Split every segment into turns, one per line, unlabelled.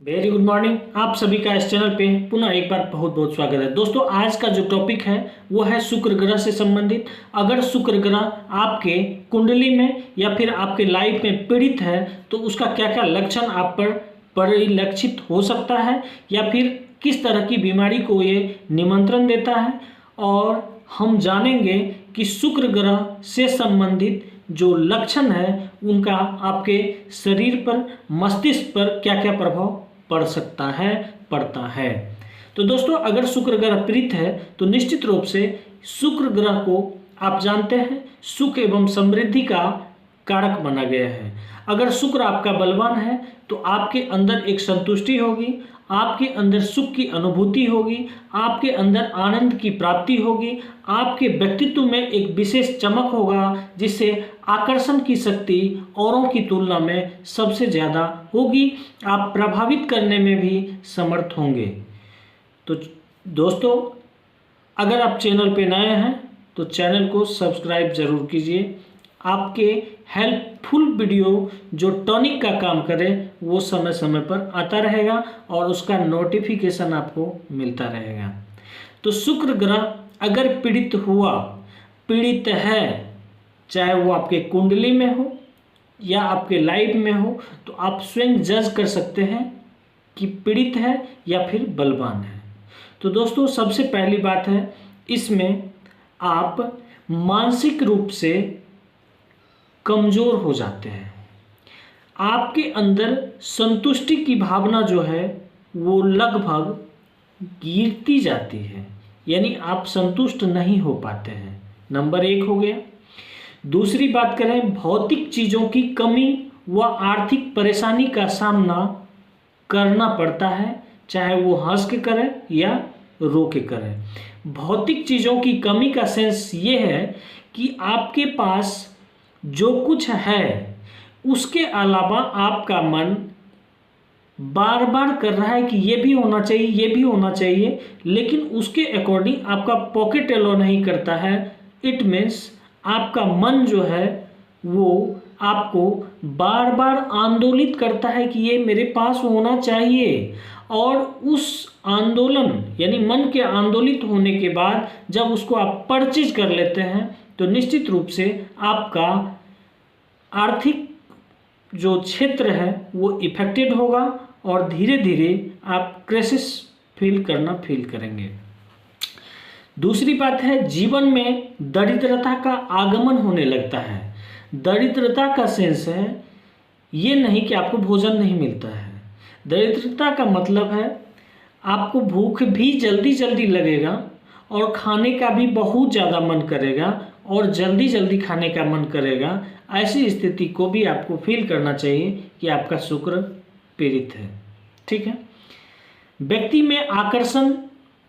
Very good morning. आप सभी का इस चैनल पे पुनः एक बार बहुत बहुत स्वागत है। दोस्तों, आज का जो टॉपिक है वो है शुक्र ग्रह से संबंधित। अगर शुक्र ग्रह आपके कुंडली में या फिर आपके लाइफ में पीड़ित है तो उसका क्या क्या लक्षण आप पर परिलक्षित हो सकता है या फिर किस तरह की बीमारी को ये निमंत्रण देता है, और हम जानेंगे कि शुक्र ग्रह से संबंधित जो लक्षण है उनका आपके शरीर पर, मस्तिष्क पर क्या क्या प्रभाव पड़ता है। तो दोस्तों, अगर शुक्र ग्रह पीड़ित है तो निश्चित रूप से शुक्र ग्रह को आप जानते हैं सुख एवं समृद्धि का कारक माना गया है। अगर शुक्र आपका बलवान है तो आपके अंदर एक संतुष्टि होगी, आपके अंदर सुख की अनुभूति होगी, आपके अंदर आनंद की प्राप्ति होगी, आपके व्यक्तित्व में एक विशेष चमक होगा जिससे आकर्षण की शक्ति औरों की तुलना में सबसे ज़्यादा होगी। आप प्रभावित करने में भी समर्थ होंगे। तो दोस्तों, अगर आप चैनल पे नए हैं तो चैनल को सब्सक्राइब जरूर कीजिए। आपके हेल्पफुल वीडियो जो टॉनिक का काम करे वो समय समय पर आता रहेगा और उसका नोटिफिकेशन आपको मिलता रहेगा। तो शुक्र ग्रह अगर पीड़ित है, चाहे वो आपके कुंडली में हो या आपके लाइफ में हो, तो आप स्वयं जज कर सकते हैं कि पीड़ित है या फिर बलवान है। तो दोस्तों, सबसे पहली बात है, इसमें आप मानसिक रूप से कमज़ोर हो जाते हैं। आपके अंदर संतुष्टि की भावना जो है वो लगभग गिरती जाती है, यानी आप संतुष्ट नहीं हो पाते हैं। नंबर 1 हो गया। दूसरी बात करें, भौतिक चीज़ों की कमी व आर्थिक परेशानी का सामना करना पड़ता है, चाहे वो हंस के करें या रो के करें। भौतिक चीज़ों की कमी का सेंस ये है कि आपके पास जो कुछ है उसके अलावा आपका मन बार बार कर रहा है कि ये भी होना चाहिए, ये भी होना चाहिए, लेकिन उसके अकॉर्डिंग आपका पॉकेट अलाउ नहीं करता है। इट मीन्स आपका मन जो है वो आपको बार बार आंदोलित करता है कि ये मेरे पास होना चाहिए, और उस आंदोलन यानी मन के आंदोलित होने के बाद जब उसको आप परचेज कर लेते हैं तो निश्चित रूप से आपका आर्थिक जो क्षेत्र है वो इफेक्टेड होगा और धीरे धीरे आप क्राइसिस फील करेंगे। दूसरी बात है, जीवन में दरिद्रता का आगमन होने लगता है। दरिद्रता का सेंस है ये नहीं कि आपको भोजन नहीं मिलता है। दरिद्रता का मतलब है आपको भूख भी जल्दी जल्दी लगेगा और खाने का भी बहुत ज़्यादा मन करेगा और जल्दी जल्दी खाने का मन करेगा। ऐसी स्थिति को भी आपको फील करना चाहिए कि आपका शुक्र पीड़ित है। ठीक है। व्यक्ति में आकर्षण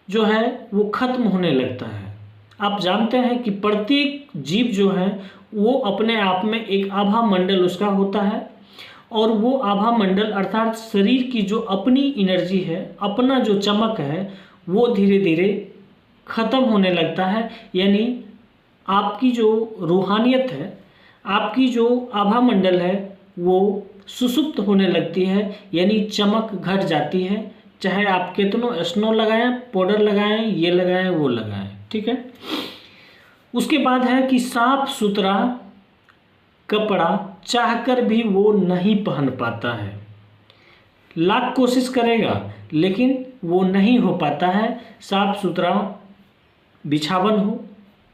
जो है वो खत्म होने लगता है। आप जानते हैं कि प्रत्येक जीव जो है वो अपने आप में एक आभा मंडल उसका होता है, और वो आभा मंडल अर्थात शरीर की जो अपनी एनर्जी है, अपना जो चमक है, वो धीरे धीरे खत्म होने लगता है। यानी आपकी जो रूहानियत है, आपकी जो आभा मंडल है वो सुसुप्त होने लगती है, यानी चमक घट जाती है। चाहे आप कितनों स्नो लगाएं, पाउडर लगाएं, ये लगाएं, वो लगाएं। ठीक है। उसके बाद है कि साफ सुथरा कपड़ा चाहकर भी वो नहीं पहन पाता है। लाख कोशिश करेगा लेकिन वो नहीं हो पाता है। साफ सुथरा बिछावन हो,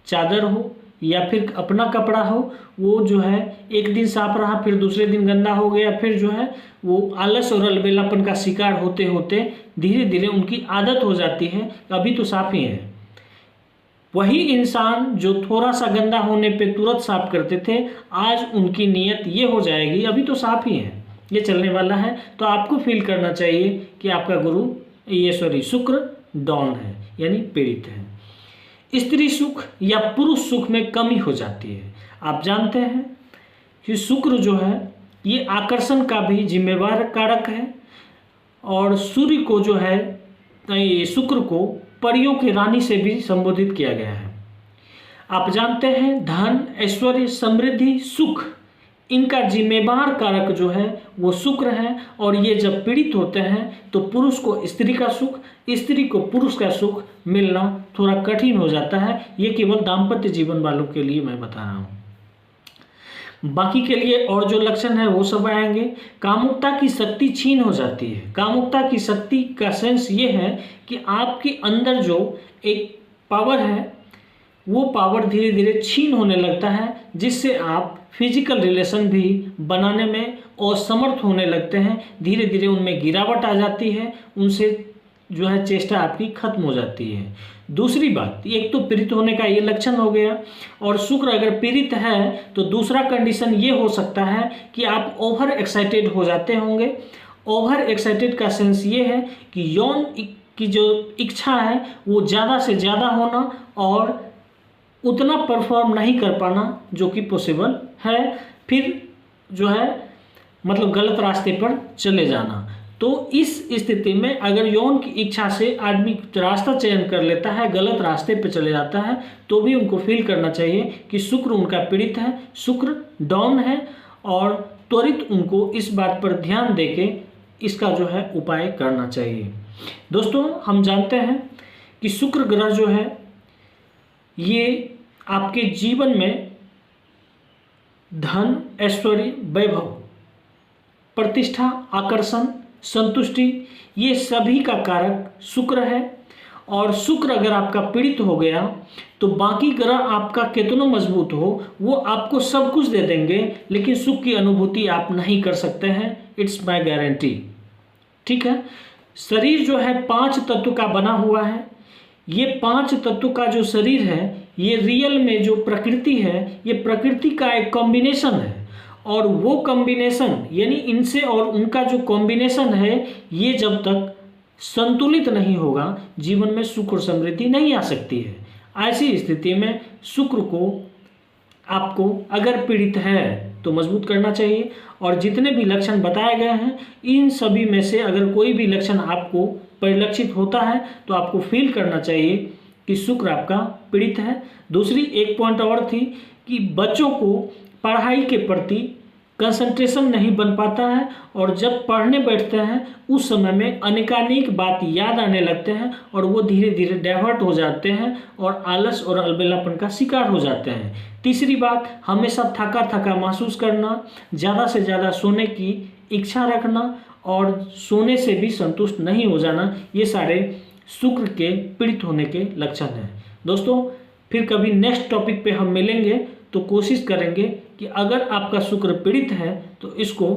चादर हो या फिर अपना कपड़ा हो, वो जो है एक दिन साफ रहा फिर दूसरे दिन गंदा हो गया, फिर जो है वो आलस और अलबेलापन का शिकार होते होते धीरे धीरे उनकी आदत हो जाती है, अभी तो साफ ही है। वही इंसान जो थोड़ा सा गंदा होने पे तुरंत साफ करते थे, आज उनकी नीयत ये हो जाएगी अभी तो साफ ही है, ये चलने वाला है। तो आपको फील करना चाहिए कि आपका शुक्र डाउन है, यानी पीड़ित है। स्त्री सुख या पुरुष सुख में कमी हो जाती है। आप जानते हैं कि शुक्र जो है ये आकर्षण का भी जिम्मेवार कारक है, और सूर्य को जो है, ये शुक्र को परियों की रानी से भी संबोधित किया गया है। आप जानते हैं धन, ऐश्वर्य, समृद्धि, सुख, इनका जिम्मेवार कारक जो है वो शुक्र है, और ये जब पीड़ित होते हैं तो पुरुष को स्त्री का सुख, स्त्री को पुरुष का सुख मिलना थोड़ा कठिन हो जाता है। ये केवल दाम्पत्य जीवन वालों के लिए मैं बता रहा हूँ, बाकी के लिए और जो लक्षण है वो सब आएंगे। कामुकता की शक्ति छीन हो जाती है। कामुकता की शक्ति का सेंस ये है कि आपके अंदर जो एक पावर है वो पावर धीरे धीरे छीन होने लगता है, जिससे आप फिजिकल रिलेशन भी बनाने में असमर्थ होने लगते हैं। धीरे धीरे उनमें गिरावट आ जाती है, उनसे जो है चेष्टा आपकी खत्म हो जाती है। दूसरी बात, एक तो पीड़ित होने का ये लक्षण हो गया, और शुक्र अगर पीड़ित है तो दूसरा कंडीशन ये हो सकता है कि आप ओवर एक्साइटेड हो जाते होंगे। ओवर एक्साइटेड का सेंस ये है कि यौन की जो इच्छा है वो ज़्यादा से ज़्यादा होना और उतना परफॉर्म नहीं कर पाना जो कि पॉसिबल है, फिर जो है मतलब गलत रास्ते पर चले जाना। तो इस स्थिति में अगर यौन की इच्छा से आदमी रास्ता चयन कर लेता है, गलत रास्ते पर चले जाता है, तो भी उनको फील करना चाहिए कि शुक्र उनका पीड़ित है, शुक्र डाउन है, और त्वरित उनको इस बात पर ध्यान देके इसका जो है उपाय करना चाहिए। दोस्तों, हम जानते हैं कि शुक्र ग्रह जो है ये आपके जीवन में धन, ऐश्वर्य, वैभव, प्रतिष्ठा, आकर्षण, संतुष्टि, ये सभी का कारक शुक्र है। और शुक्र अगर आपका पीड़ित हो गया तो बाकी ग्रह आपका कितना मजबूत हो वो आपको सब कुछ दे देंगे, लेकिन सुख की अनुभूति आप नहीं कर सकते हैं। It's my guarantee. ठीक है। शरीर जो है 5 तत्व का बना हुआ है। ये 5 तत्व का जो शरीर है ये रियल में जो प्रकृति है ये प्रकृति का एक कॉम्बिनेशन है, और वो कॉम्बिनेशन यानी इनसे और उनका जो कॉम्बिनेशन है ये जब तक संतुलित नहीं होगा जीवन में सुख और समृद्धि नहीं आ सकती है। ऐसी स्थिति में शुक्र को आपको अगर पीड़ित है तो मजबूत करना चाहिए, और जितने भी लक्षण बताए गए हैं इन सभी में से अगर कोई भी लक्षण आपको परिलक्षित होता है तो आपको फील करना चाहिए कि शुक्र आपका पीड़ित है। दूसरी एक पॉइंट और थी कि बच्चों को पढ़ाई के प्रति कंसंट्रेशन नहीं बन पाता है, और जब पढ़ने बैठते हैं उस समय में अनेकानेक बात याद आने लगते हैं और वो धीरे धीरे डाइवर्ट हो जाते हैं और आलस और अलबेलापन का शिकार हो जाते हैं। तीसरी बात, हमेशा थका थका महसूस करना, ज़्यादा से ज़्यादा सोने की इच्छा रखना और सोने से भी संतुष्ट नहीं हो जाना, ये सारे शुक्र के पीड़ित होने के लक्षण हैं। दोस्तों, फिर कभी नेक्स्ट टॉपिक पे हम मिलेंगे तो कोशिश करेंगे कि अगर आपका शुक्र पीड़ित है तो इसको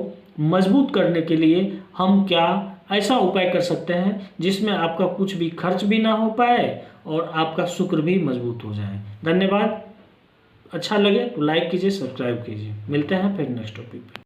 मजबूत करने के लिए हम क्या ऐसा उपाय कर सकते हैं जिसमें आपका कुछ भी खर्च भी ना हो पाए और आपका शुक्र भी मजबूत हो जाए। धन्यवाद। अच्छा लगे तो लाइक कीजिए, सब्सक्राइब कीजिए। मिलते हैं फिर नेक्स्ट टॉपिक पे।